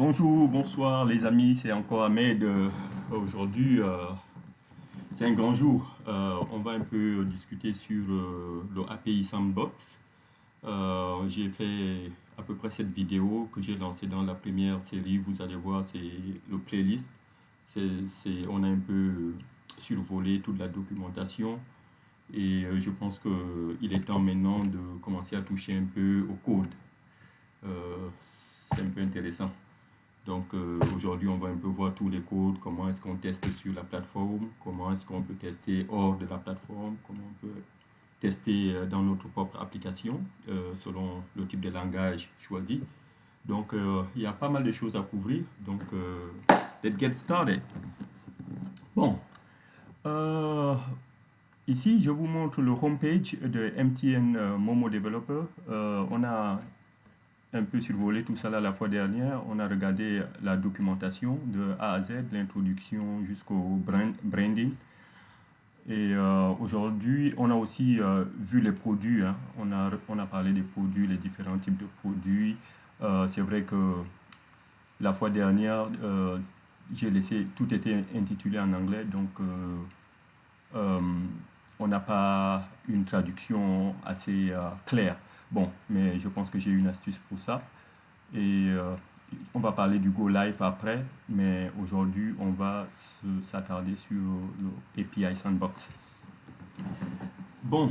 Bonjour, bonsoir les amis, c'est encore Ahmed. Aujourd'hui, c'est un grand jour. On va un peu discuter sur le API Sandbox. J'ai fait à peu près cette vidéo que j'ai lancée dans la première série. Vous allez voir, c'est le playlist. On a un peu survolé toute la documentation et je pense qu'il est temps maintenant de commencer à toucher un peu au code. C'est un peu intéressant. Donc aujourd'hui, on va un peu voir tous les codes, comment est-ce qu'on teste sur la plateforme, comment est-ce qu'on peut tester hors de la plateforme, comment on peut tester dans notre propre application selon le type de langage choisi. Donc il y a pas mal de choses à couvrir. Donc let's get started. Bon, euh, ici je vous montre le homepage de MTN Momo Developer. On a un peu survolé tout ça là la fois dernière. On a regardé la documentation de A à Z, l'introduction jusqu'au branding. Et aujourd'hui, on a aussi vu les produits. Hein. On a parlé des produits, les différents types de produits. C'est vrai que la fois dernière, j'ai laissé, tout était intitulé en anglais, donc euh, on n'a pas une traduction assez claire. Bon, mais je pense que j'ai une astuce pour ça. Et on va parler du Go Live après, mais aujourd'hui, on va s'attarder sur le API Sandbox. Bon,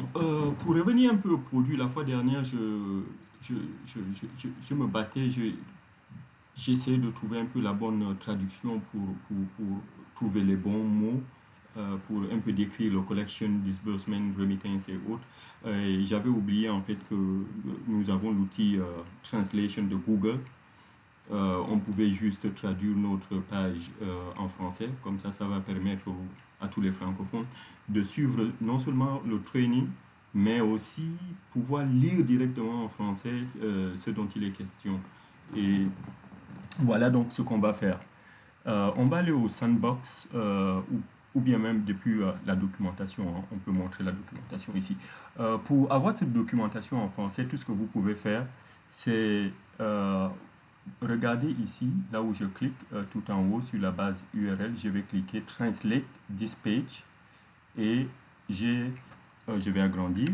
pour revenir un peu au produit, la fois dernière, je me battais, j'essayais de trouver un peu la bonne traduction pour trouver les bons mots, pour un peu décrire le collection, disbursement, remittance et autres. Et j'avais oublié en fait que nous avons l'outil Translation de Google. On pouvait juste traduire notre page en français, comme ça va permettre à tous les francophones de suivre non seulement le training, mais aussi pouvoir lire directement en français ce dont il est question. Et voilà donc ce qu'on va faire. On va aller au sandbox ou bien même depuis la documentation. Hein. On peut montrer la documentation ici. Pour avoir cette documentation en français, tout ce que vous pouvez faire, c'est regardez ici, là où je clique tout en haut sur la base URL, je vais cliquer Translate this page et je vais agrandir.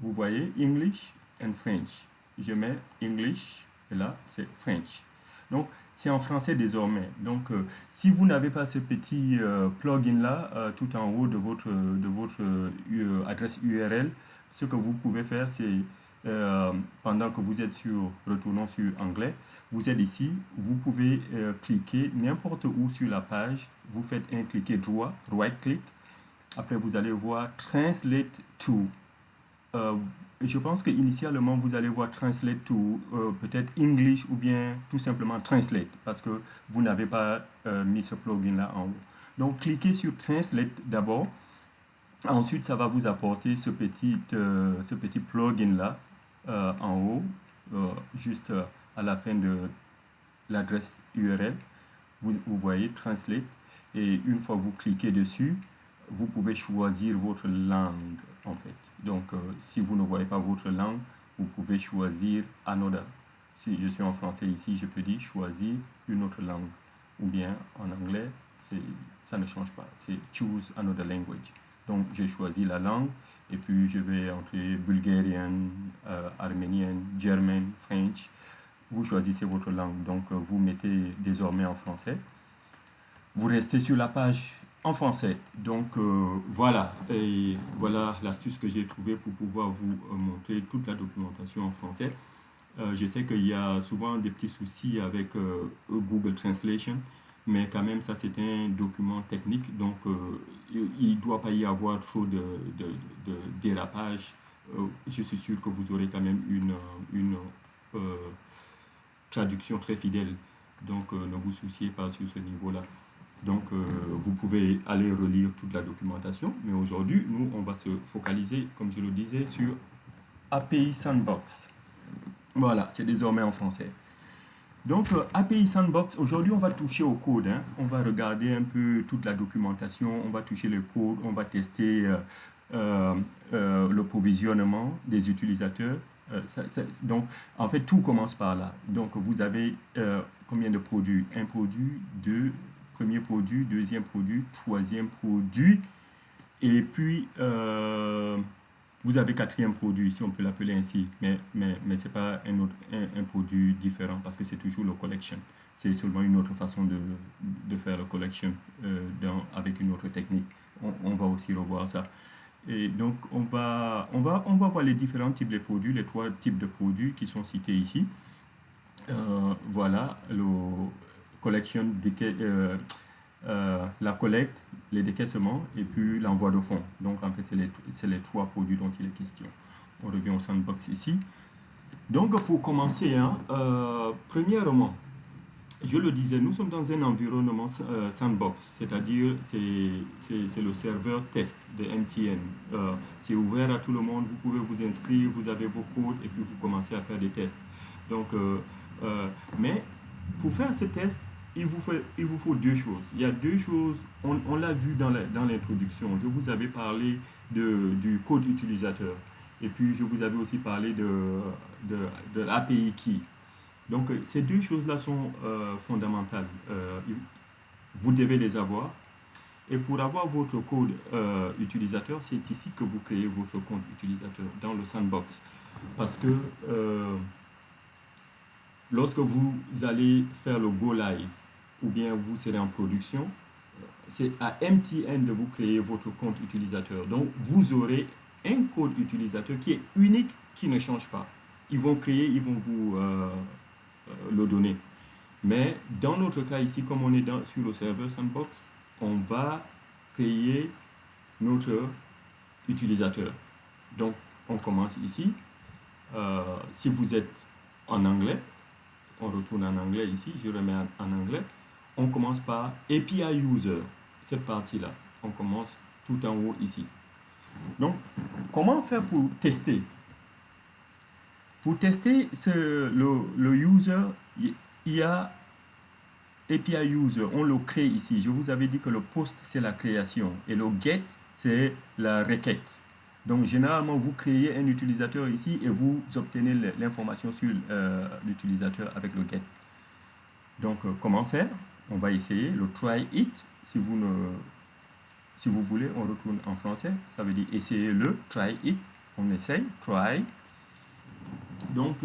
Vous voyez English and French. Je mets English et là c'est French. Donc c'est en français désormais. Donc si vous n'avez pas ce petit plugin là tout en haut de votre adresse URL, ce que vous pouvez faire c'est pendant que vous êtes retournant sur anglais, vous êtes ici, vous pouvez cliquer n'importe où sur la page, vous faites un cliquer droit, right click, après vous allez voir Translate to. Euh, je pense qu'initialement, vous allez voir Translate to peut-être English ou bien tout simplement Translate parce que vous n'avez pas mis ce plugin-là en haut. Donc, cliquez sur Translate d'abord. Ensuite, ça va vous apporter ce petit plugin-là en haut, juste à la fin de l'adresse URL. Vous voyez Translate. Et une fois que vous cliquez dessus, vous pouvez choisir votre langue en fait. Donc, si vous ne voyez pas votre langue, vous pouvez choisir another. Si je suis en français ici, je peux dire choisir une autre langue. Ou bien en anglais, ça ne change pas. C'est choose another language. Donc, j'ai choisi la langue et puis je vais entrer bulgarien, arménien, german, french. Vous choisissez votre langue. Donc, vous mettez désormais en français. Vous restez sur la page en français. Donc voilà, et voilà l'astuce que j'ai trouvée pour pouvoir vous montrer toute la documentation en français. Je sais qu'il y a souvent des petits soucis avec Google Translation, mais quand même ça c'est un document technique, donc il ne doit pas y avoir trop de dérapage. Je suis sûr que vous aurez quand même une traduction très fidèle, donc ne vous souciez pas sur ce niveau-là. Donc, vous pouvez aller relire toute la documentation. Mais aujourd'hui, nous, on va se focaliser, comme je le disais, sur API Sandbox. Voilà, c'est désormais en français. Donc, API Sandbox, aujourd'hui, on va toucher au code. Hein. On va regarder un peu toute la documentation. On va toucher le code. On va tester le provisionnement des utilisateurs. Donc, en fait, tout commence par là. Donc, vous avez combien de produits? Un produit, deux, premier produit, deuxième produit, troisième produit, et puis vous avez quatrième produit, si on peut l'appeler ainsi, mais ce n'est pas un produit différent parce que c'est toujours le collection. C'est seulement une autre façon de faire le collection avec une autre technique. On va aussi revoir ça. Et donc, on va voir les différents types de produits, les trois types de produits qui sont cités ici. Voilà, le collection, la collecte, les décaissements et puis l'envoi de fonds. Donc, en fait, c'est les trois produits dont il est question. On revient au sandbox ici. Donc, pour commencer, premièrement, je le disais, nous sommes dans un environnement sandbox, c'est-à-dire c'est le serveur test de MTN. C'est ouvert à tout le monde, vous pouvez vous inscrire, vous avez vos codes et puis vous commencez à faire des tests. Donc, mais pour faire ce test, il vous faut deux choses. Il y a deux choses, on l'a vu dans l'introduction. Je vous avais parlé du code utilisateur et puis je vous avais aussi parlé de l'API key. Donc, ces deux choses-là sont fondamentales. Vous devez les avoir. Et pour avoir votre code utilisateur, c'est ici que vous créez votre compte utilisateur, dans le sandbox. Parce que lorsque vous allez faire le Go Live, ou bien vous serez en production, c'est à MTN de vous créer votre compte utilisateur. Donc, vous aurez un code utilisateur qui est unique, qui ne change pas. Ils vont vous le donner. Mais dans notre cas ici, comme on est sur le serveur sandbox, on va créer notre utilisateur. Donc, on commence ici. Si vous êtes en anglais, on retourne en anglais ici, je remets en anglais. On commence par API User, cette partie-là. On commence tout en haut ici. Donc, comment faire pour tester? Pour tester le user, il y a API User, on le crée ici. Je vous avais dit que le post, c'est la création et le get, c'est la requête. Donc, généralement, vous créez un utilisateur ici et vous obtenez l'information sur l'utilisateur avec le get. Donc, comment faire? On va essayer le try it. Si vous voulez, on retourne en français. Ça veut dire essayez-le, try it. On essaye, try. Donc,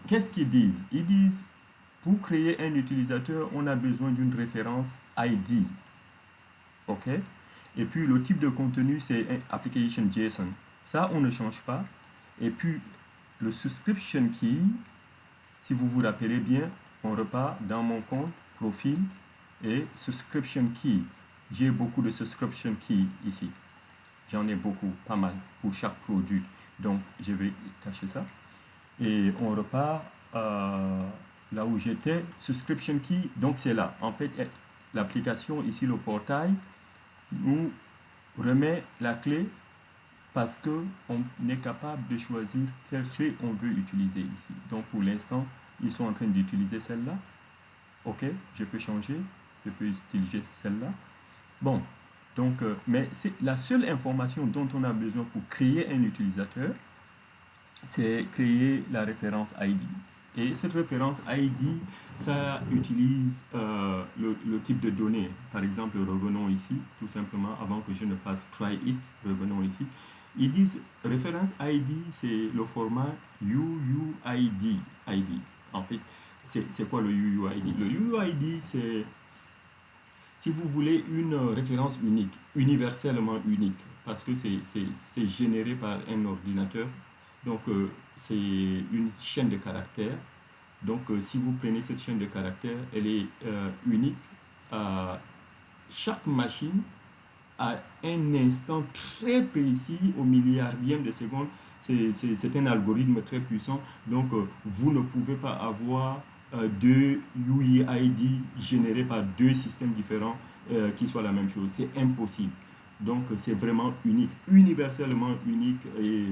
qu'est-ce qu'ils disent? Ils disent, pour créer un utilisateur, on a besoin d'une référence ID. OK? Et puis, le type de contenu, c'est application JSON. Ça, on ne change pas. Et puis, le subscription key, si vous vous rappelez bien, on repart dans mon compte, profil et subscription key. J'ai beaucoup de subscription key ici. J'en ai beaucoup, pas mal, pour chaque produit. Donc, je vais cacher ça. Et on repart là où j'étais, subscription key, donc c'est là. En fait, l'application, ici le portail, nous remet la clé parce qu'on est capable de choisir quelle clé on veut utiliser ici. Donc pour l'instant, ils sont en train d'utiliser celle-là. OK, je peux changer, je peux utiliser celle-là. Bon, donc, mais c'est la seule information dont on a besoin pour créer un utilisateur, c'est créer la référence ID. Et cette référence ID, ça utilise le type de données. Par exemple, revenons ici, tout simplement, avant que je ne fasse try it, revenons ici. Ils disent référence ID, c'est le format UUID. En fait, c'est quoi le UUID? Le UUID, c'est, si vous voulez, une référence unique, universellement unique, parce que c'est généré par un ordinateur. Donc, c'est une chaîne de caractères. Donc, si vous prenez cette chaîne de caractères, elle est unique. Chaque machine, à un instant très précis, au milliardième de seconde, c'est un algorithme très puissant. Donc, vous ne pouvez pas avoir deux UID générés par deux systèmes différents qui soient la même chose. C'est impossible. Donc, c'est vraiment unique, universellement unique et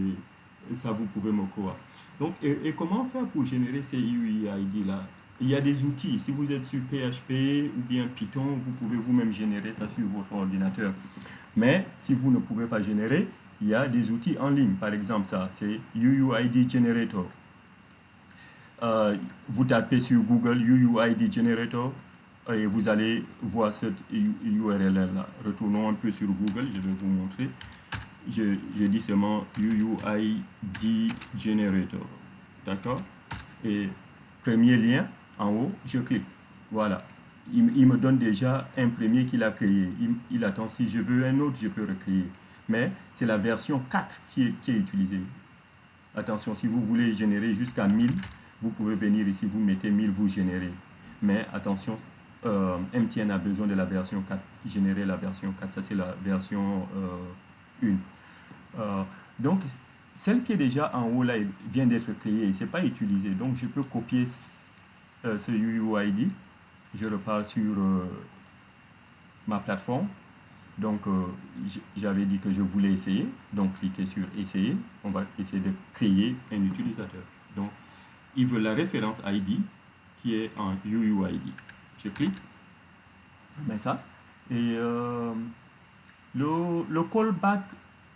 ça, vous pouvez me croire. Donc, et comment faire pour générer ces UID-là? Il y a des outils. Si vous êtes sur PHP ou bien Python, vous pouvez vous-même générer ça sur votre ordinateur. Mais si vous ne pouvez pas générer, il y a des outils en ligne. Par exemple, ça, c'est UUID Generator. Vous tapez sur Google UUID Generator et vous allez voir cette URL-là. Retournons un peu sur Google, je vais vous montrer. Je dis seulement UUID Generator. D'accord? Et premier lien, en haut, je clique. Voilà. Il me donne déjà un premier qu'il a créé. Il attend, si je veux un autre, je peux recréer. Mais c'est la version 4 qui est utilisée. Attention, si vous voulez générer jusqu'à 1000, vous pouvez venir ici, vous mettez 1000, vous générez. Mais attention, MTN a besoin de la version 4. Générer la version 4, ça c'est la version 1. Donc, celle qui est déjà en haut là vient d'être créée, ce n'est pas utilisé. Donc, je peux copier ce UUID. Je repars sur ma plateforme. Donc, j'avais dit que je voulais essayer. Donc, cliquez sur essayer. On va essayer de créer un utilisateur. Donc, il veut la référence ID qui est en UUID. Je clique. Ben ça. Et le callback,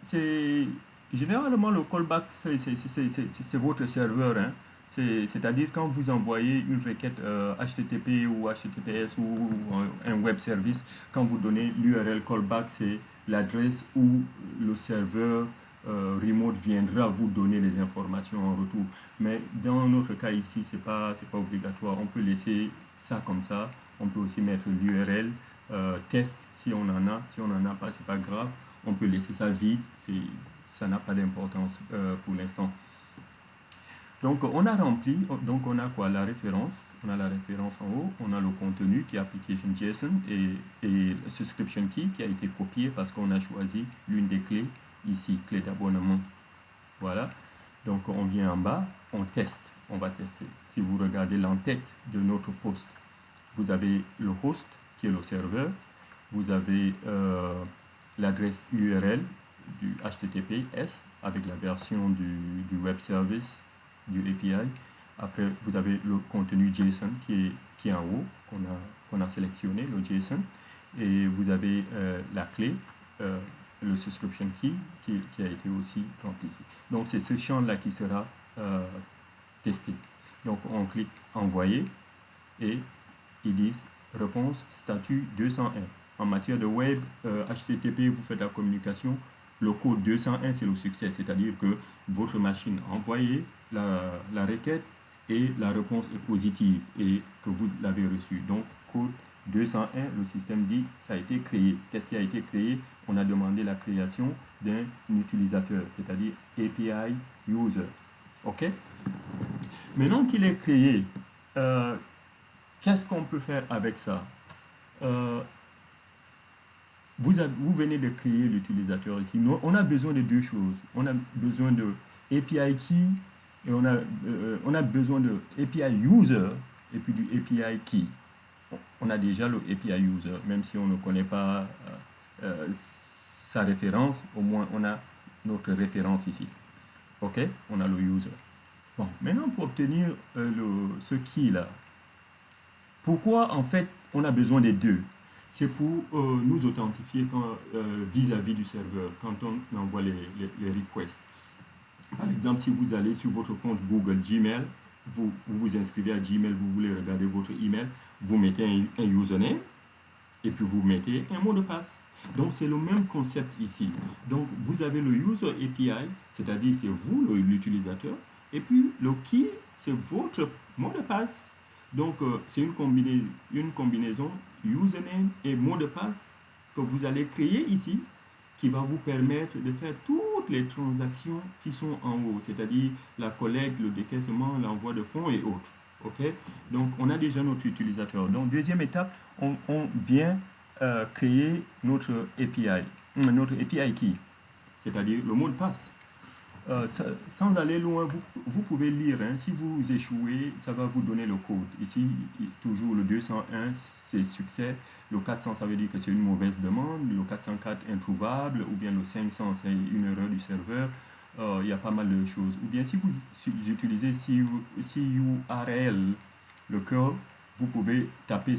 c'est généralement le callback, c'est votre serveur. Hein. C'est-à-dire quand vous envoyez une requête HTTP ou HTTPS ou un web service, quand vous donnez l'URL callback, c'est l'adresse où le serveur remote viendra vous donner les informations en retour. Mais dans notre cas ici, c'est pas obligatoire. On peut laisser ça comme ça. On peut aussi mettre l'URL test si on en a. Si on n'en a pas, c'est pas grave. On peut laisser ça vide. Ça n'a pas d'importance pour l'instant. Donc, on a rempli, donc on a quoi? La référence, on a la référence en haut, on a le contenu qui est application JSON et le subscription key qui a été copié parce qu'on a choisi l'une des clés ici, clé d'abonnement. Voilà. Donc, on vient en bas, on teste, on va tester. Si vous regardez l'entête de notre post, vous avez le host qui est le serveur, vous avez l'adresse URL du HTTPS avec la version du web service du API. Après, vous avez le contenu JSON qui est en haut, qu'on a sélectionné, le JSON. Et vous avez la clé, le subscription key, qui a été aussi rempli ici. Donc, c'est ce champ-là qui sera testé. Donc, on clique Envoyer et ils disent réponse statut 201. En matière de web, HTTP, vous faites la communication. Le code 201, c'est le succès, c'est-à-dire que votre machine a envoyé la requête et la réponse est positive et que vous l'avez reçue. Donc, code 201, le système dit ça a été créé. Qu'est-ce qui a été créé? On a demandé la création d'un utilisateur, c'est-à-dire API User. OK? Maintenant qu'il est créé, qu'est-ce qu'on peut faire avec ça? Vous venez de créer l'utilisateur ici. On a besoin de deux choses. On a besoin de API Key et on a besoin de API User et puis du API Key. On a déjà le API User, même si on ne connaît pas sa référence, au moins on a notre référence ici. OK? On a le User. Bon, maintenant pour obtenir ce Key là, pourquoi en fait on a besoin des deux? C'est pour nous authentifier vis-à-vis du serveur, quand on envoie les requests. Par exemple, si vous allez sur votre compte Google Gmail, vous vous inscrivez à Gmail, vous voulez regarder votre email, vous mettez un username et puis vous mettez un mot de passe. Donc, c'est le même concept ici. Donc, vous avez le User API, c'est-à-dire c'est vous l'utilisateur, et puis le key, c'est votre mot de passe. Donc, c'est une combinaison username et mot de passe que vous allez créer ici qui va vous permettre de faire toutes les transactions qui sont en haut, c'est-à-dire la collecte, le décaissement, l'envoi de fonds et autres. OK? Donc, on a déjà notre utilisateur. Donc, deuxième étape, on vient créer notre API key, c'est-à-dire le mot de passe. Sans aller loin, vous pouvez lire. Hein. Si vous échouez, ça va vous donner le code. Ici, toujours le 201, c'est succès. Le 400, ça veut dire que c'est une mauvaise demande. Le 404, introuvable. Ou bien le 500, c'est une erreur du serveur. Il y a pas mal de choses. Ou bien si vous utilisez CURL, le curl, vous pouvez taper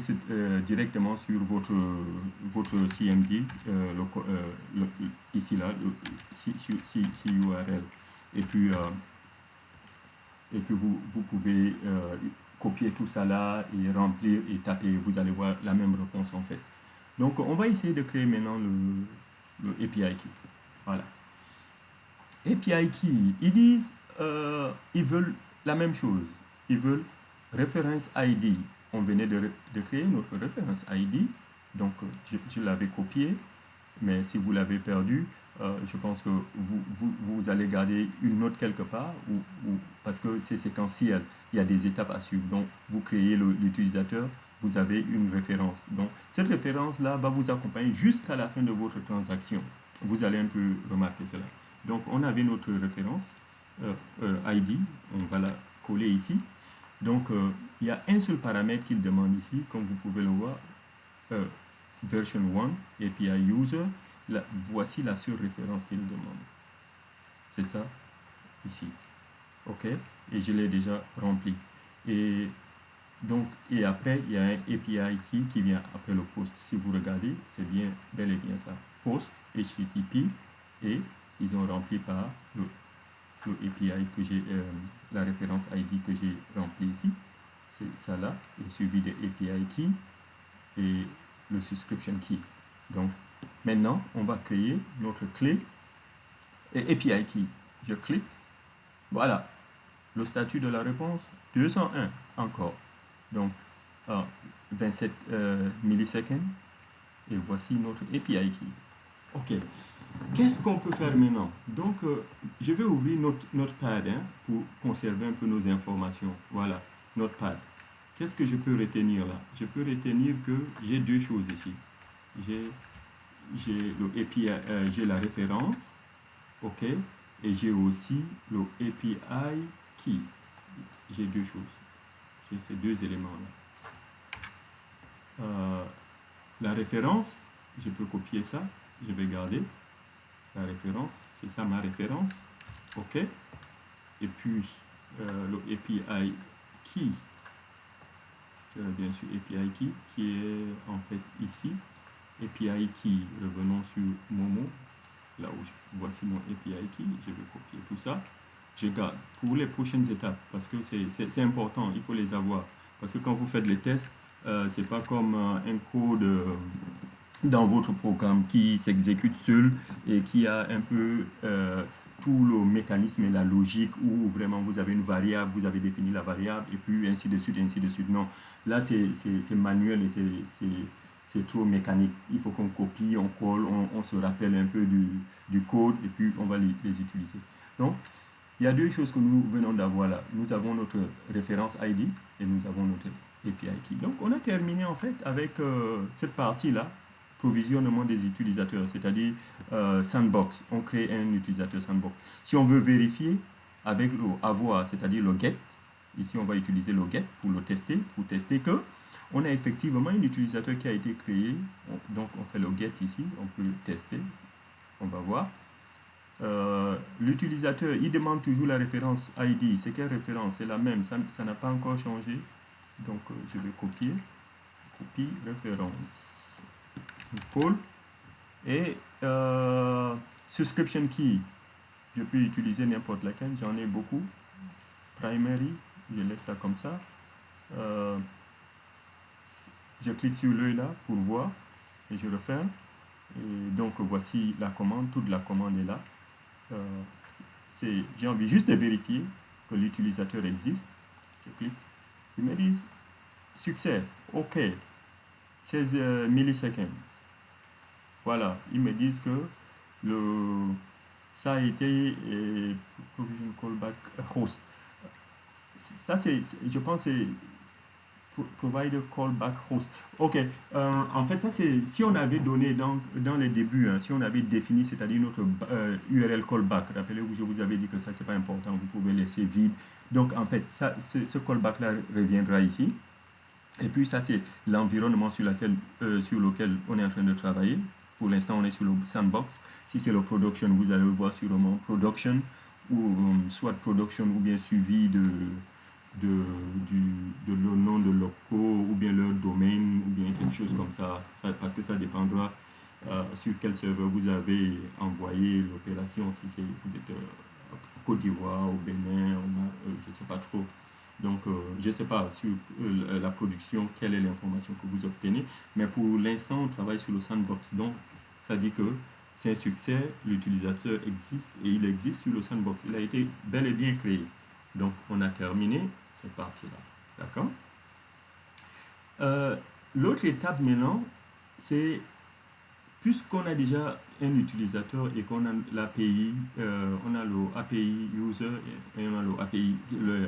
directement sur votre CMD, ici là, CURL. Et puis et que vous pouvez copier tout ça là et remplir et taper, vous allez voir la même réponse en fait. Donc on va essayer de créer maintenant le API key. Voilà. API key, ils disent, ils veulent la même chose. Ils veulent reference ID. On venait de créer notre reference ID. Donc je l'avais copié, mais si vous l'avez perdu, je pense que vous allez garder une note quelque part, parce que c'est séquentiel, il y a des étapes à suivre. Donc, vous créez l'utilisateur, vous avez une référence. Donc, cette référence-là va vous accompagner jusqu'à la fin de votre transaction. Vous allez un peu remarquer cela. Donc, on avait notre référence ID, on va la coller ici. Donc, il y a un seul paramètre qu'il demande ici, comme vous pouvez le voir, version 1, API user. Voici la seule référence qu'il demande. C'est ça, ici. OK? Et je l'ai déjà rempli. Et donc, et après, il y a un API key qui vient après le post. Si vous regardez, c'est bien, bel et bien ça. Post, HTTP, et ils ont rempli par le API que j'ai, la référence ID que j'ai rempli ici. C'est ça là, et suivi de API key et le subscription key. Donc, maintenant, on va créer notre clé et API key. Je clique. Voilà. Le statut de la réponse, 201 encore. Donc, 27 millisecondes. Et voici notre API key. OK. Qu'est-ce qu'on peut faire maintenant? Donc, je vais ouvrir notre Notepad pour conserver un peu nos informations. Voilà, Notepad. Qu'est-ce que je peux retenir là? Je peux retenir que j'ai deux choses ici. J'ai le API, j'ai la référence, OK, et j'ai aussi le API key. J'ai deux choses. J'ai ces deux éléments-là. La référence, je peux copier ça. Je vais garder la référence. C'est ça ma référence. OK. Et puis, le API key. Bien sûr, API key qui est en fait ici. API key, revenons sur Momo. Là où voici mon API key. Je vais copier tout ça. Je garde pour les prochaines étapes parce que c'est important, il faut les avoir. Parce que quand vous faites les tests, c'est pas comme un code dans votre programme qui s'exécute seul et qui a un peu tout le mécanisme et la logique où vraiment vous avez une variable, vous avez défini la variable et puis ainsi de suite, ainsi de suite. Non, là c'est manuel et c'est trop mécanique. Il faut qu'on copie, on colle, on se rappelle un peu du code et puis on va les utiliser. Donc, il y a deux choses que nous venons d'avoir là. Nous avons notre référence ID et nous avons notre API key. Donc, on a terminé en fait avec cette partie-là, provisionnement des utilisateurs, c'est-à-dire sandbox. On crée un utilisateur sandbox. Si on veut vérifier avec le avoir, c'est-à-dire le get, ici on va utiliser le get pour le tester, pour tester que on a effectivement un utilisateur qui a été créé. Donc, on fait le get ici, on peut tester, on va voir. L'utilisateur, il demande toujours la référence ID. C'est quelle référence? C'est la même, ça n'a pas encore changé. Donc, je vais copier. Copie référence. Cool. Et subscription key. Je peux utiliser n'importe laquelle. J'en ai beaucoup. Primary. Je laisse ça comme ça. Je clique sur l'œil là pour voir. Et je referme. Et donc, voici la commande. Toute la commande est là. J'ai envie juste de vérifier que l'utilisateur existe. Je clique. Ils me disent succès. OK. 16 millisecondes. Voilà. Ils me disent que ça a été provision callback host. Ça, je pense c'est provider callback host. OK. En fait, ça, c'est si on avait donné dans les débuts, si on avait défini, c'est-à-dire notre URL callback. Rappelez-vous, je vous avais dit que ça, c'est pas important. Vous pouvez laisser vide. Donc, en fait, ça, ce callback-là reviendra ici. Et puis, ça, c'est l'environnement sur lequel on est en train de travailler. Pour l'instant, on est sur le sandbox. Si c'est le production, vous allez le voir sûrement production, ou soit production, ou bien suivi de le nom de locaux ou bien leur domaine ou bien quelque chose comme ça, parce que ça dépendra sur quel serveur vous avez envoyé l'opération, si vous êtes Côte d'Ivoire, au Bénin, je ne sais pas trop. Donc, je ne sais pas sur la production, quelle est l'information que vous obtenez, mais pour l'instant, on travaille sur le sandbox. Donc, ça dit que c'est un succès, l'utilisateur existe et il existe sur le sandbox. Il a été bel et bien créé. Donc, on a terminé cette partie-là. D'accord? L'autre étape maintenant, c'est puisqu'on a déjà un utilisateur et qu'on a l'API, on a le API user et on a le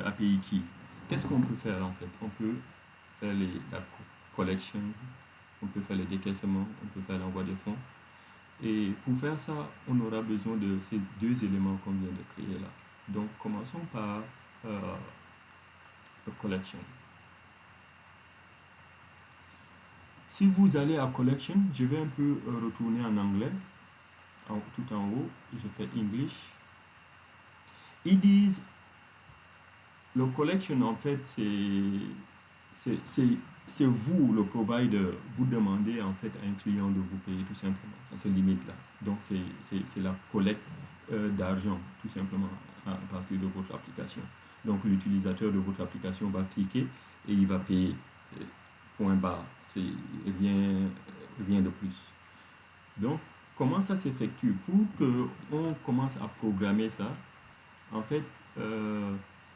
API key. Qu'est-ce qu'on peut faire en fait? On peut faire la collection, on peut faire les décaissements, on peut faire l'envoi des fonds. Et pour faire ça, on aura besoin de ces deux éléments qu'on vient de créer là. Donc, commençons par la collection. Si vous allez à collection, je vais un peu retourner en anglais, tout en haut, je fais English. Ils disent, le collection en fait, c'est vous, le provider, vous demandez en fait à un client de vous payer tout simplement. Ça se limite là. Donc c'est la collecte d'argent tout simplement à partir de votre application. Donc l'utilisateur de votre application va cliquer et il va payer. Point barre, c'est rien de plus. Donc, comment ça s'effectue? Pour qu'on commence à programmer ça, en fait,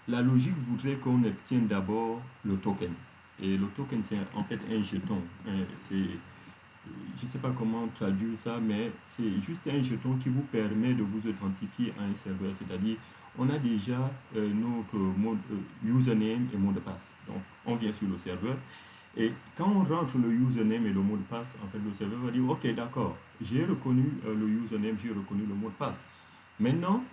la logique voudrait qu'on obtienne d'abord le token. Et le token, c'est en fait un jeton. Je ne sais pas comment traduire ça, mais c'est juste un jeton qui vous permet de vous authentifier à un serveur. C'est-à-dire, on a déjà notre username et mot de passe. Donc, on vient sur le serveur. Et quand on rentre le username et le mot de passe, en fait, le serveur va dire, OK, d'accord, j'ai reconnu le username, j'ai reconnu le mot de passe. Maintenant,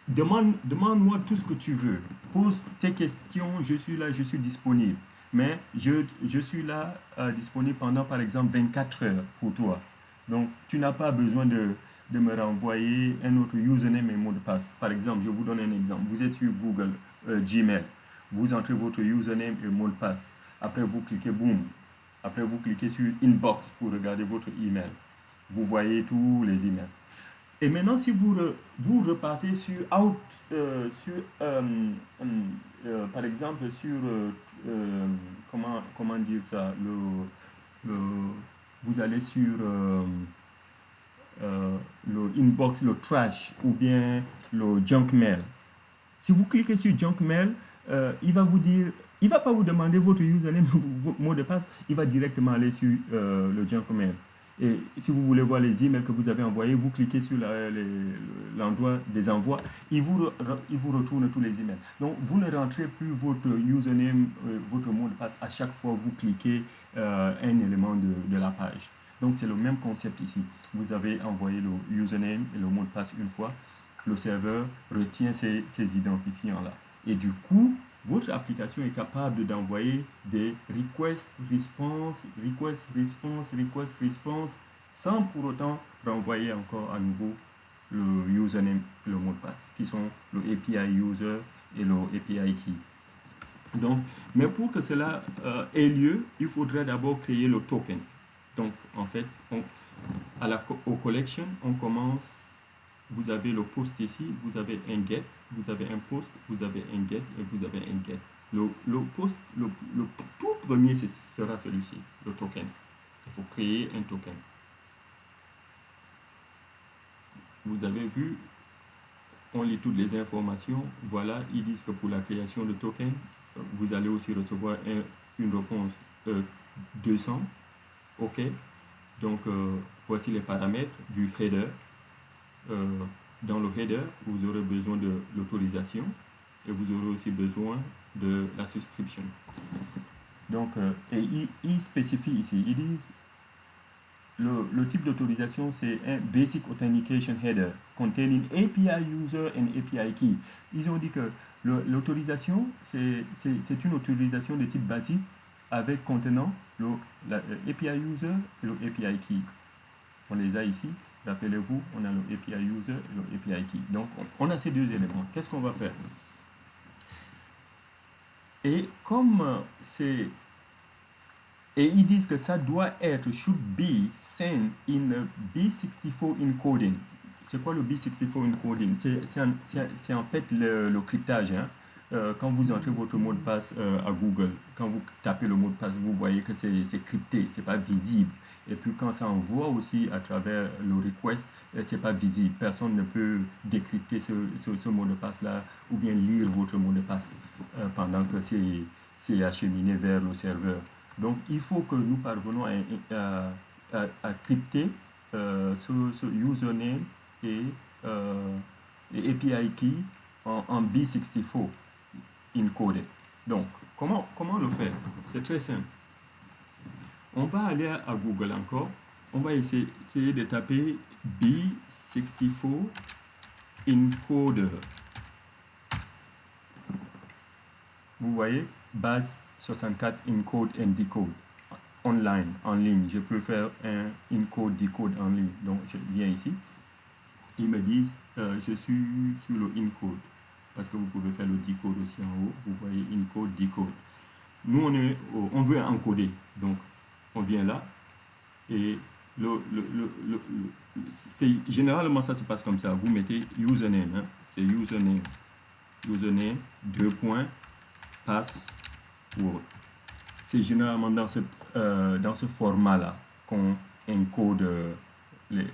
demande-moi tout ce que tu veux. Pose tes questions, je suis là, je suis disponible. Mais je suis là, disponible pendant, par exemple, 24 heures pour toi. Donc, tu n'as pas besoin de me renvoyer un autre username et mot de passe. Par exemple, je vous donne un exemple. Vous êtes sur Google, Gmail. Vous entrez votre username et mot de passe. Après, vous cliquez boom. Après, vous cliquez sur Inbox pour regarder votre email. Vous voyez tous les emails. Et maintenant, si vous repartez sur par exemple, sur, comment dire ça, vous allez sur le inbox, le trash ou bien le junk mail. Si vous cliquez sur junk mail, il va vous dire, il ne va pas vous demander votre username, votre mot de passe, il va directement aller sur le junk mail. Et si vous voulez voir les emails que vous avez envoyés, vous cliquez sur l'endroit des envois, il vous retourne tous les emails. Donc, vous ne rentrez plus votre username, votre mot de passe à chaque fois que vous cliquez un élément de la page. Donc, c'est le même concept ici. Vous avez envoyé le username et le mot de passe une fois. Le serveur retient ces identifiants-là. Et du coup, votre application est capable d'envoyer des request response, sans pour autant renvoyer encore à nouveau le username et le mot de passe, qui sont le API user et le API key. Donc, mais pour que cela ait lieu, il faudrait d'abord créer le token. Donc, en fait, au collection, on commence. Vous avez le post ici, vous avez un get, vous avez un post, vous avez un get et vous avez un get. Le post, le tout premier sera celui-ci, le token. Il faut créer un token. Vous avez vu, on lit toutes les informations. Voilà, ils disent que pour la création de token, vous allez aussi recevoir une réponse 200. OK. Donc, voici les paramètres du header. Dans le header, vous aurez besoin de l'autorisation et vous aurez aussi besoin de la souscription. Donc, et ils spécifient ici, ils disent le type d'autorisation, c'est un Basic Authentication Header containing API User and API Key. Ils ont dit que l'autorisation, c'est une autorisation de type basique avec contenant l'API User et le API Key. On les a ici. Rappelez-vous, on a le API User et le API Key. Donc, on a ces deux éléments. Qu'est-ce qu'on va faire? Et comme c'est... Et ils disent que ça doit être should be sent in B64 encoding. C'est quoi le B64 encoding? C'est en fait le cryptage. Hein? quand vous entrez votre mot de passe à Google, quand vous tapez le mot de passe, vous voyez que c'est crypté, c'est pas visible. Et puis quand ça envoie aussi à travers le request, c'est pas visible. Personne ne peut décrypter ce mot de passe là ou bien lire votre mot de passe pendant que c'est acheminé vers le serveur. Donc il faut que nous parvenons à crypter ce username et, et API key en B64 encoded. Donc, comment le faire? C'est très simple. On va aller à Google encore. On va essayer de taper B64 encoder. Vous voyez, base 64 encode and decode online, en ligne. Je peux faire un encode decode en ligne. Donc, je viens ici. Ils me disent, je suis sur le encode. Parce que vous pouvez faire le decode aussi en haut. Vous voyez encode, decode. Nous, on veut encoder. Donc, on vient là. Et généralement, ça se passe comme ça. Vous mettez username. Hein, c'est username. Username, 2 points, password. C'est généralement dans ce format-là qu'on encode le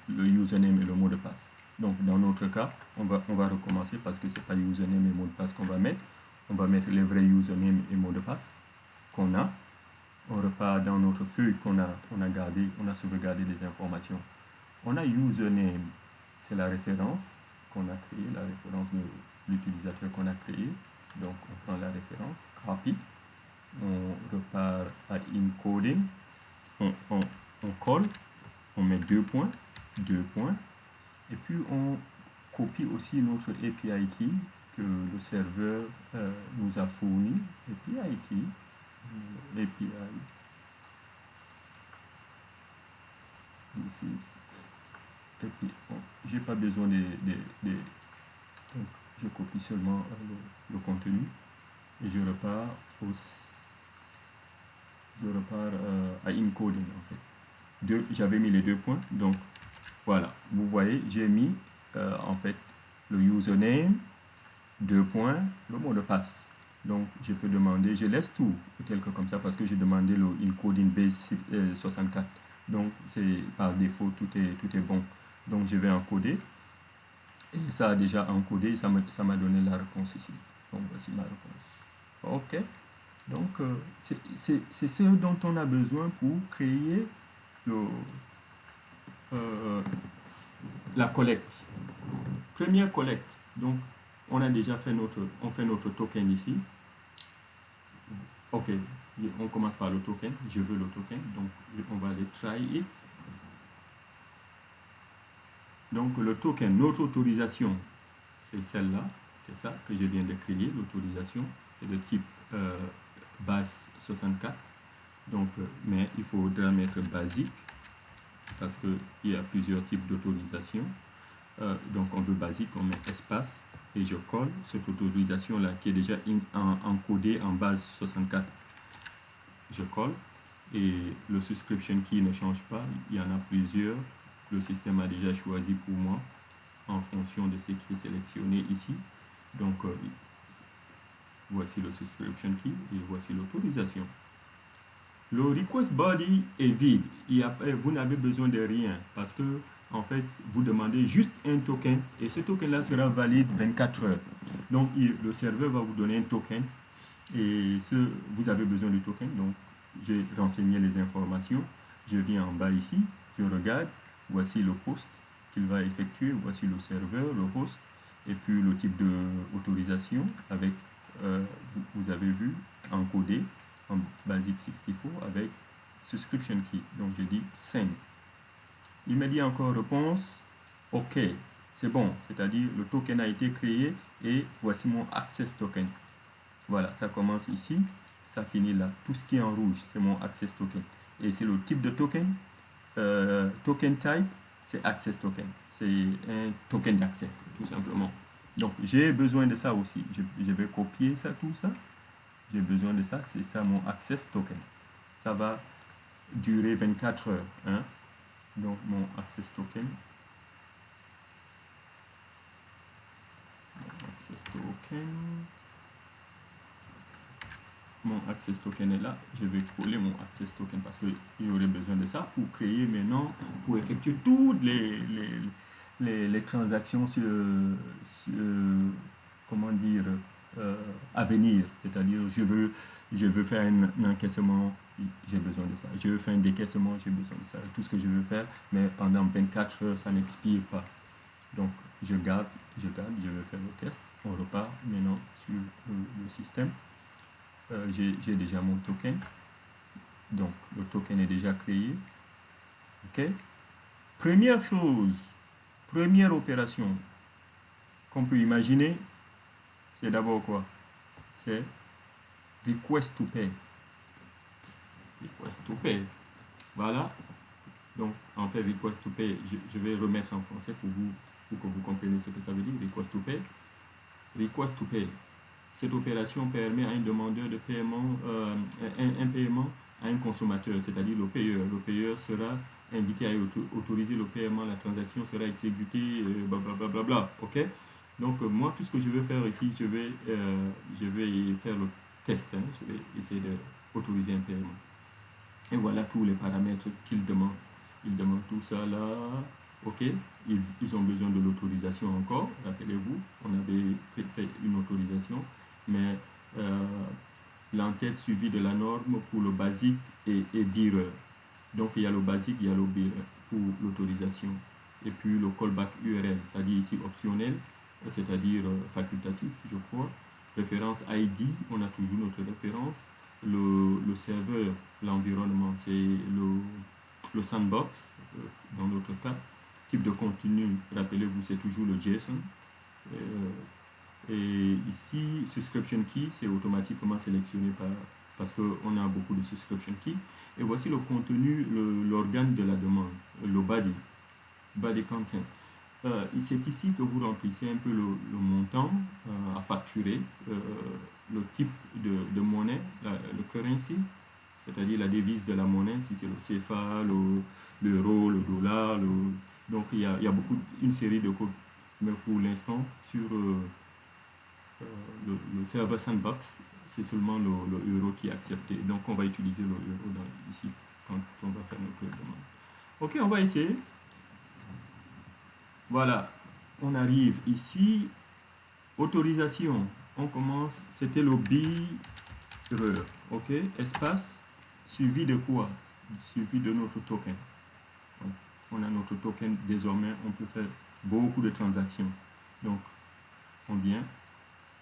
username et le mot de passe. Donc, dans notre cas, on va recommencer parce que ce n'est pas username et mot de passe qu'on va mettre. On va mettre les vrais username et mot de passe qu'on a. On repart dans notre feuille qu'on a gardé, on a sauvegardé des informations. On a username, c'est la référence qu'on a créée, la référence de l'utilisateur qu'on a créé. Donc, on prend la référence, copy. On repart à encoding. On colle, on met 2 points. Et puis, on copie aussi notre API key que le serveur nous a fourni. API key. API. J'ai pas besoin donc, je copie seulement le contenu et je repars à encoding en fait. J'avais mis les 2 points, donc voilà, vous voyez, j'ai mis en fait le username, 2 points, le mot de passe. Donc je peux demander, je laisse tout tel que comme ça parce que j'ai demandé le encoding base 64. Donc c'est par défaut, tout est bon. Donc je vais encoder. Et ça a déjà encodé, ça m'a donné la réponse ici. Donc voici ma réponse. OK. Donc c'est ce dont on a besoin pour créer la collecte. Première collecte. Donc on a déjà fait notre token ici. OK. On commence par le token. Je veux le token. Donc on va aller try it. Donc le token, notre autorisation, c'est celle-là, c'est ça que je viens de créer, l'autorisation, c'est de type base 64. Donc, mais il faudra mettre basique parce qu'il y a plusieurs types d'autorisation. Donc on veut basique, on met espace et je colle cette autorisation-là qui est déjà encodée en base 64. Je colle et le subscription key ne change pas, il y en a plusieurs. Le système a déjà choisi pour moi en fonction de ce qui est sélectionné ici. Donc, voici le subscription key et voici l'autorisation. Le request body est vide. Vous n'avez besoin de rien parce que, en fait, vous demandez juste un token et ce token-là sera valide 24 heures. Donc, le serveur va vous donner un token et vous avez besoin du token. Donc, j'ai renseigné les informations. Je viens en bas ici, je regarde. Voici le post qu'il va effectuer, voici le serveur, le host, et puis le type d'autorisation avec, vous avez vu, encodé en basic 64 avec subscription key. Donc je dis send. Il me dit encore réponse, OK, c'est bon, c'est-à-dire le token a été créé et voici mon access token. Voilà, ça commence ici, ça finit là. Tout ce qui est en rouge, c'est mon access token. Et c'est le type de token. Token type, c'est access token. C'est un token d'accès, tout simplement. Donc, j'ai besoin de ça aussi. Je vais copier ça, tout ça. J'ai besoin de ça. C'est ça mon access token. Ça va durer 24 heures. Hein? Donc, mon access token. access token. Mon access token est là. Je vais coller mon access token parce qu'il y aurait besoin de ça pour créer maintenant, pour effectuer toutes les transactions comment dire, à venir. C'est-à-dire, je veux faire un encaissement, j'ai besoin de ça. Je veux faire un décaissement, j'ai besoin de ça. Tout ce que je veux faire, mais pendant 24 heures, ça n'expire pas. Donc, je garde, je vais faire le test. On repart maintenant sur le système. J'ai déjà mon token. Donc, le token est déjà créé. OK? Première chose, première opération qu'on peut imaginer, c'est d'abord quoi? C'est request to pay. Request to pay. Voilà. Donc, en fait, request to pay, je vais remettre en français pour que vous compreniez ce que ça veut dire. Request to pay. Request to pay. Cette opération permet à un demandeur de paiement, un paiement à un consommateur, c'est-à-dire le payeur. Le payeur sera invité à autoriser le paiement, la transaction sera exécutée, blablabla. OK? Donc, moi, tout ce que je vais faire ici, je vais faire le test. Je vais essayer d'autoriser un paiement. Et voilà tous les paramètres qu'il demande. Il demande tout ça là. OK? Ils ont besoin de l'autorisation encore. Rappelez-vous, on avait fait une autorisation. Mais l'entête suivie de la norme pour le basique et bearer. Donc il y a le basique, il y a le bearer pour l'autorisation. Et puis le callback URL, c'est-à-dire ici optionnel, c'est-à-dire facultatif, je crois. Référence ID, on a toujours notre référence. Le serveur, l'environnement, c'est le sandbox, dans notre cas. Type de contenu, rappelez-vous, c'est toujours le JSON. Et ici, subscription key, c'est automatiquement sélectionné parce qu'on a beaucoup de subscription key. Et voici le contenu, l'organe de la demande, le body content. C'est ici que vous remplissez un peu le montant à facturer, le type de monnaie, le currency, c'est-à-dire la devise de la monnaie, si c'est le CFA, l'euro, le dollar. Donc il y a une série de codes. Mais pour l'instant, sur le serveur sandbox, c'est seulement le euro qui est accepté. Donc on va utiliser le euro ici quand on va faire notre demande. OK, on va essayer. Voilà, on arrive ici. Autorisation. On commence. C'était le bearer. OK, espace suivi de quoi? Suivi de notre token. Donc, on a notre token désormais. On peut faire beaucoup de transactions. Donc, on vient.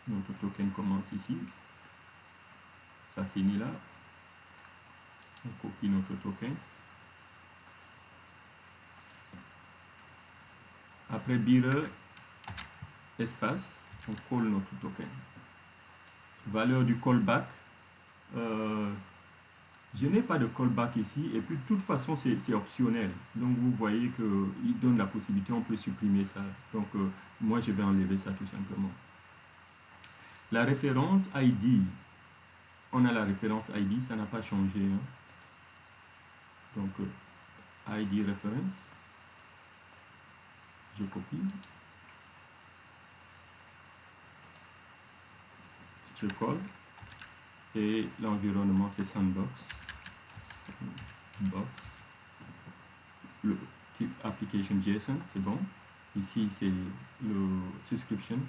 Notre token commence ici. Ça finit là. On copie notre token. Après bearer, espace, on colle notre token. Valeur du callback. Je n'ai pas de callback ici. Et puis, de toute façon, c'est optionnel. Donc, vous voyez qu'il donne la possibilité, on peut supprimer ça. Donc, moi, je vais enlever ça tout simplement. La référence ID, on a la référence ID, ça n'a pas changé. Hein. Donc, ID reference, je copie, je colle, et l'environnement c'est sandbox, le type application JSON, c'est bon. Ici, c'est le subscription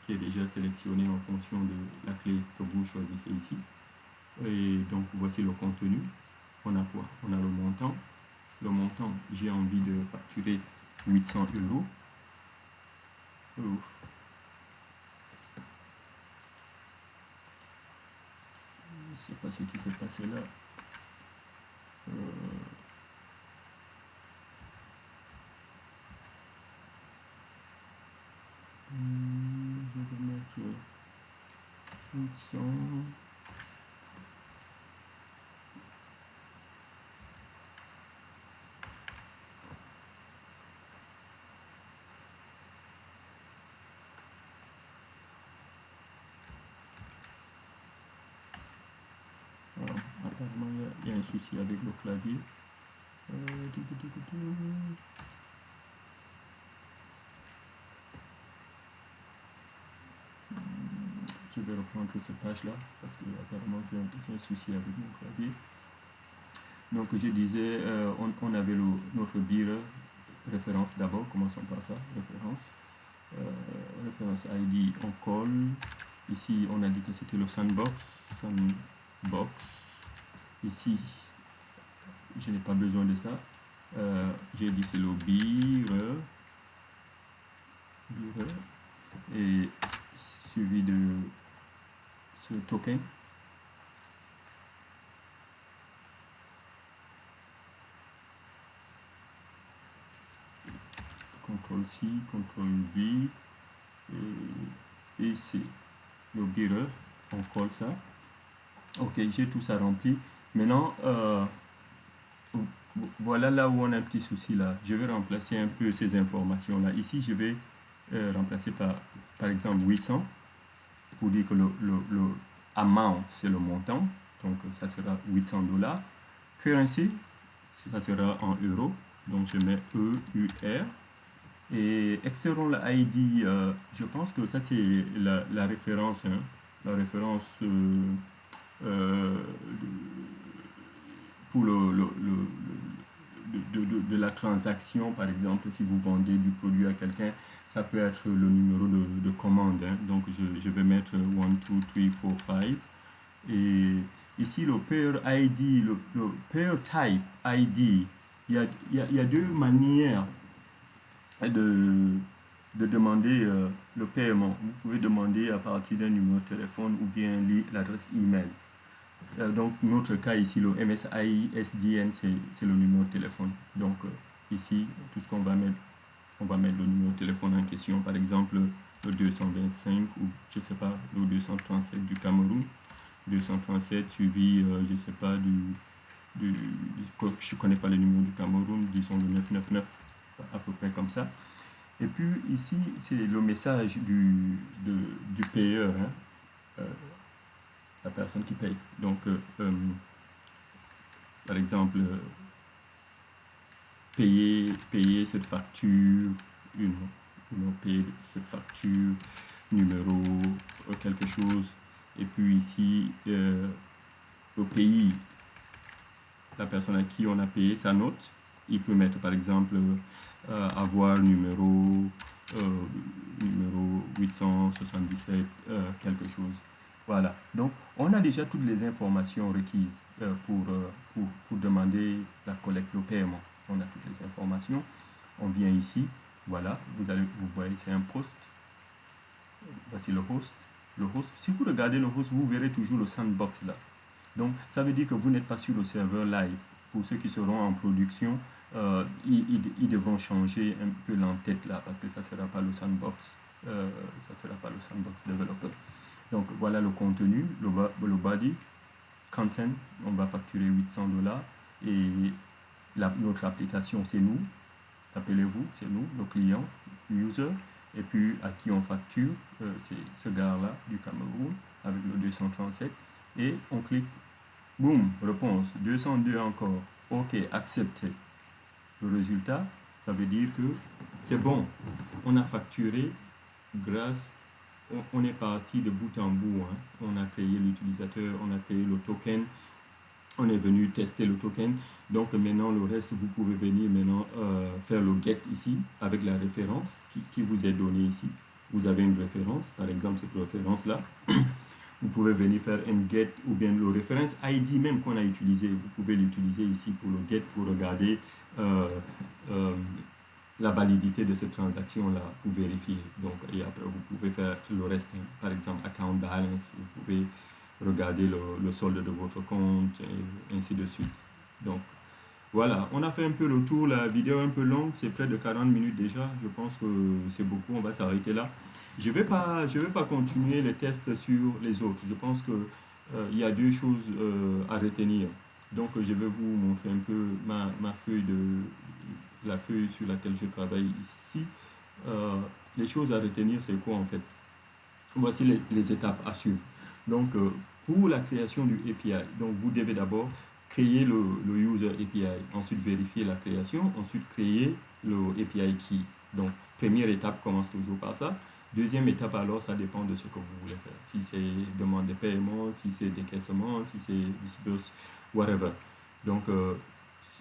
qui est déjà sélectionné en fonction de la clé que vous choisissez ici. Et donc, voici le contenu. On a quoi? On a le montant. Le montant, j'ai envie de facturer 800 €. Ouf. Je ne sais pas ce qui s'est passé là. Je vais mettre 800. Apparemment, il y a un souci avec le clavier. Je vais reprendre cette page-là parce que apparemment j'ai un souci avec mon clavier. Donc je disais, on avait notre BIR référence d'abord, commençons par ça, référence. Référence ID, on colle. Ici, on a dit que c'était le sandbox. Ici, je n'ai pas besoin de ça. J'ai dit c'est le BIR. Et suivi de ce token. CTRL-C, CTRL-V et C. Le BIR, on colle ça. Ok, j'ai tout ça rempli. Maintenant, voilà là où on a un petit souci là. Je vais remplacer un peu ces informations là. Ici, je vais remplacer par exemple 800 pour dire que le amount c'est le montant, donc ça sera $800. Currency, ça sera en euros, donc je mets EUR. Et external ID, je pense que ça c'est la référence, hein, la référence pour de la transaction. Par exemple, si vous vendez du produit à quelqu'un, ça peut être le numéro de commande, hein. Donc je vais mettre 1, 2, 3, 4, 5. Et ici le pair ID, le pair type ID, il y a deux manières de demander le paiement. Vous pouvez demander à partir d'un numéro de téléphone ou bien l'adresse email. Donc notre cas ici, le MSI SDN, c'est le numéro de téléphone. Donc ici, tout ce qu'on va mettre, on va mettre le numéro de téléphone en question. Par exemple, le 225 ou je sais pas, le 237 du Cameroun. 237 suivi, je sais pas, je connais pas le numéro du Cameroun, disons le 999, à peu près comme ça. Et puis ici, c'est le message du payeur, hein, la personne qui paye. Donc, par exemple, payer cette facture, payer cette facture, numéro, quelque chose. Et puis ici, le pays, la personne à qui on a payé sa note, il peut mettre par exemple avoir numéro 877, quelque chose. Voilà, donc on a déjà toutes les informations requises pour demander la collecte, le paiement. On a toutes les informations. On vient ici, voilà, vous voyez, c'est un post. Voici le host. Le host. Si vous regardez le host, vous verrez toujours le sandbox là. Donc, ça veut dire que vous n'êtes pas sur le serveur live. Pour ceux qui seront en production, ils devront changer un peu l'entête là, parce que ça ne sera pas le sandbox. Ça sera pas le sandbox developer. Donc, voilà le contenu, le body, content, on va facturer $800. Et notre application, c'est nous. Appelez-vous, c'est nous, le client, user. Et puis, à qui on facture, c'est ce gars-là du Cameroun, avec le 237. Et on clique, boum, réponse, 202 encore. OK, accepté. Le résultat, ça veut dire que c'est bon. On a facturé grâce, on est parti de bout en bout, hein. On a créé l'utilisateur, on a créé le token, on est venu tester le token. Donc maintenant, le reste, vous pouvez venir maintenant faire le get ici avec la référence qui vous est donnée ici. Vous avez une référence, par exemple cette référence-là. Vous pouvez venir faire un get ou bien le référence ID même qu'on a utilisé. Vous pouvez l'utiliser ici pour le get, pour regarder la validité de cette transaction-là, pour vérifier. Donc, et après, vous pouvez faire le reste, hein. Par exemple, account balance, vous pouvez regarder le solde de votre compte et ainsi de suite. Donc, voilà, on a fait un peu le tour. La vidéo est un peu longue, c'est près de 40 minutes déjà. Je pense que c'est beaucoup, on va s'arrêter là. Je vais pas continuer les tests sur les autres. Je pense que il y a deux choses à retenir. Donc, je vais vous montrer un peu ma feuille la feuille sur laquelle je travaille ici. Les choses à retenir, c'est quoi en fait? Voici les étapes à suivre. Donc, pour la création du API, donc vous devez d'abord créer le user API, ensuite vérifier la création, ensuite créer le API key. Donc, première étape commence toujours par ça. Deuxième étape, alors, ça dépend de ce que vous voulez faire. Si c'est demande de paiement, si c'est décaissement, si c'est disburse, whatever. Donc,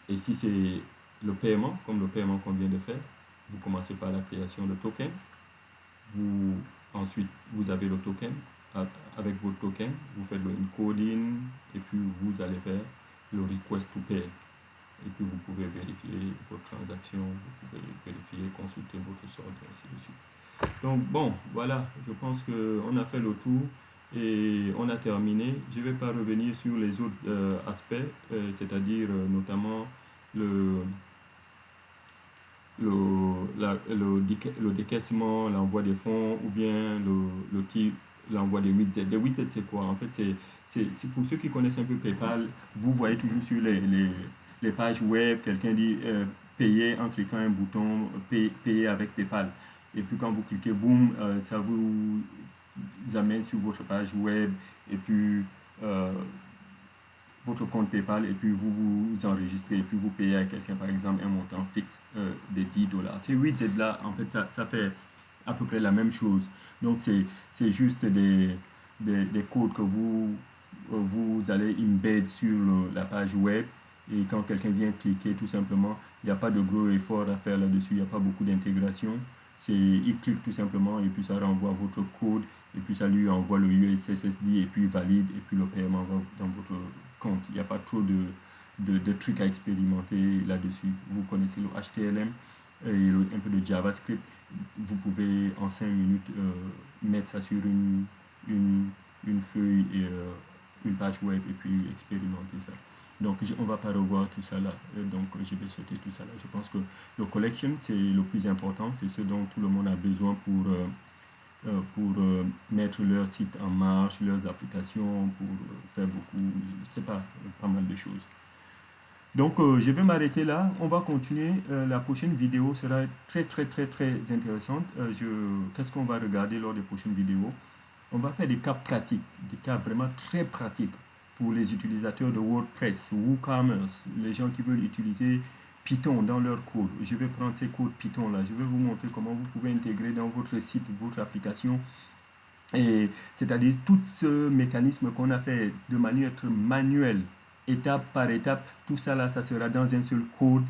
et si c'est le paiement, comme le paiement qu'on vient de faire, vous commencez par la création de token. Ensuite, vous avez le token. Avec votre token, vous faites le encoding et puis vous allez faire le request to pay. Et puis vous pouvez vérifier vos transactions, vous pouvez vérifier, consulter votre solde, et ainsi de suite. Donc bon, voilà, je pense qu'on a fait le tour et on a terminé. Je ne vais pas revenir sur les autres aspects, c'est-à-dire notamment le décaissement, l'envoi des fonds ou bien l'envoi des widgets. Les widgets, c'est quoi? En fait, c'est pour ceux qui connaissent un peu PayPal, vous voyez toujours sur les pages web, quelqu'un dit payer en cliquant un bouton, payer avec PayPal. Et puis quand vous cliquez, boum, ça vous amène sur votre page web et puis votre compte PayPal et puis vous vous enregistrez et puis vous payez à quelqu'un par exemple un montant fixe de $10. Ces widgets-là, en fait, ça fait à peu près la même chose. Donc c'est juste des codes que vous allez embed sur la page web et quand quelqu'un vient cliquer tout simplement, il n'y a pas de gros effort à faire là-dessus, il n'y a pas beaucoup d'intégration. Il clique tout simplement et puis ça renvoie votre code et puis ça lui envoie le USSD et puis valide et puis le paiement va dans votre compte. Il n'y a pas trop de trucs à expérimenter là-dessus. Vous connaissez le HTML et un peu de JavaScript. Vous pouvez en 5 minutes mettre ça sur une feuille et une page web et puis expérimenter ça. Donc on ne va pas revoir tout ça là, donc je vais sauter tout ça là. Je pense que le collection c'est le plus important, c'est ce dont tout le monde a besoin pour mettre leur site en marche, leurs applications, pour faire beaucoup, je sais pas, pas mal de choses. Donc je vais m'arrêter là, on va continuer, la prochaine vidéo sera très intéressante. Qu'est-ce qu'on va regarder lors des prochaines vidéos? On va faire des cas pratiques, des cas vraiment très pratiques pour les utilisateurs de WordPress, WooCommerce, les gens qui veulent utiliser Python dans leur code. Je vais prendre ces codes Python là, je vais vous montrer comment vous pouvez intégrer dans votre site, votre application. Et c'est-à-dire tout ce mécanisme qu'on a fait de manière manuelle, étape par étape, tout ça là, ça sera dans un seul code,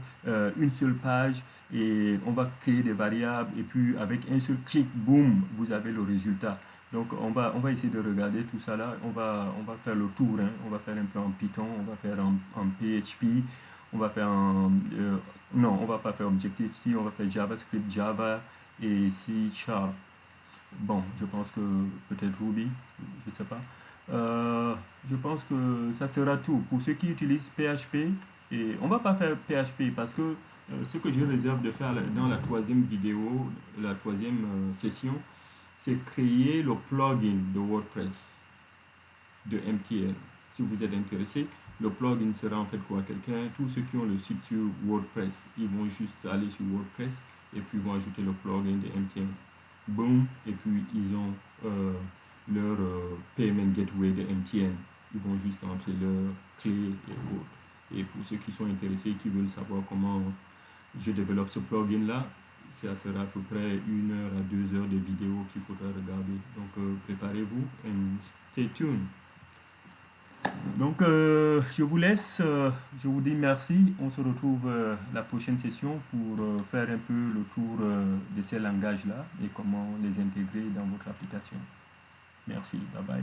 une seule page, et on va créer des variables, et puis avec un seul clic, boum, vous avez le résultat. Donc on va essayer de regarder tout ça là, on va faire le tour, hein. On va faire un peu en Python, on va faire en PHP, on va faire non, on va pas faire Objective-C, on va faire JavaScript, Java et C#. Bon, je pense que peut-être Ruby, je ne sais pas. Je pense que ça sera tout. Pour ceux qui utilisent PHP, et on va pas faire PHP parce que ce que je réserve de faire dans la troisième vidéo, la troisième session, c'est créer le plugin de WordPress de MTN. Si vous êtes intéressé, le plugin sera en fait quoi? Tous ceux qui ont le site sur WordPress, ils vont juste aller sur WordPress et puis ils vont ajouter le plugin de MTN. Boom, et puis ils ont leur payment gateway de MTN. Ils vont juste entrer leur clé et autres. Et pour ceux qui sont intéressés et qui veulent savoir comment je développe ce plugin là, ça sera à peu près 1 heure à 2 heures de vidéo qu'il faudra regarder. Donc préparez-vous et stay tuned. Donc je vous laisse, je vous dis merci. On se retrouve la prochaine session pour faire un peu le tour de ces langages là et comment les intégrer dans votre application. Merci, bye bye.